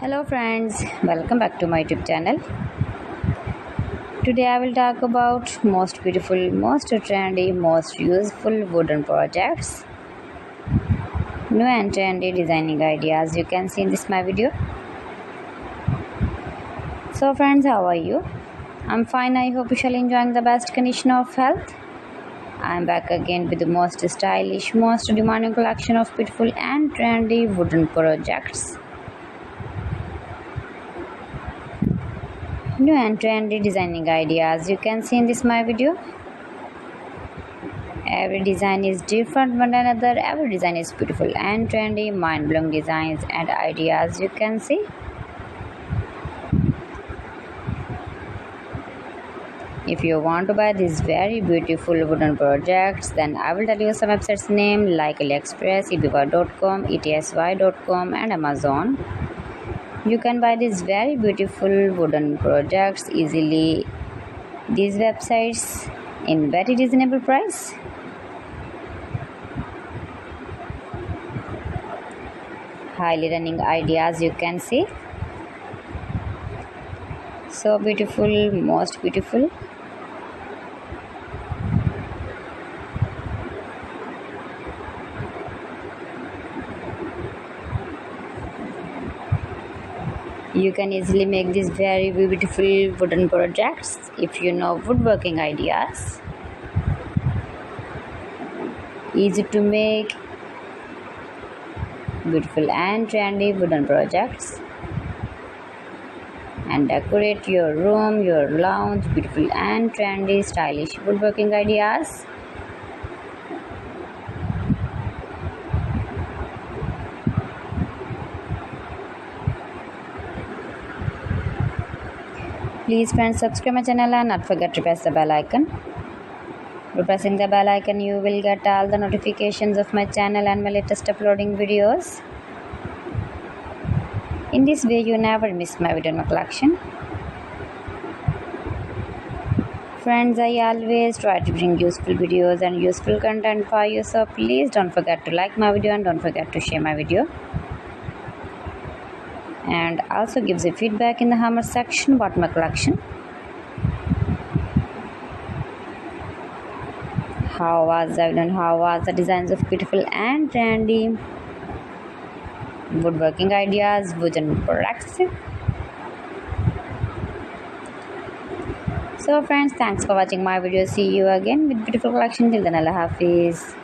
Hello friends, welcome back to my YouTube channel. Today I will talk about most beautiful, most trendy, most useful wooden projects. New and trendy designing ideas you can see in this my video. So friends, how are you? I'm fine. I hope you shall enjoying the best condition of health. I'm back again with the most stylish, most demanding collection of beautiful and trendy wooden projects. New and trendy designing ideas you can see in this my video. Every design is different one another. Every design is beautiful and trendy, mind-blowing designs and ideas you can see. If you want to buy these very beautiful wooden projects, then I will tell you some websites name like AliExpress, eBay.com, etsy.com and Amazon. You can buy these very beautiful wooden projects easily. These websites in very reasonable price. Highly running ideas you can see. So beautiful, most beautiful. You can easily make these very beautiful wooden projects if you know woodworking ideas. Easy to make beautiful and trendy wooden projects and decorate your room, your lounge, beautiful and trendy stylish woodworking ideas. Please friends, subscribe my channel and not forget to press the bell icon. By pressing the bell icon, you will get all the notifications of my channel and my latest uploading videos. In this way, you never miss my video in my collection. Friends, I always try to bring useful videos and useful content for you, so please don't forget to like my video and don't forget to share my video. And also gives a feedback in the comment section about my collection. How was I done? How was the designs of beautiful and trendy woodworking ideas, wooden products? So friends, thanks for watching my video. See you again with beautiful collection. Till then, Allah Hafiz.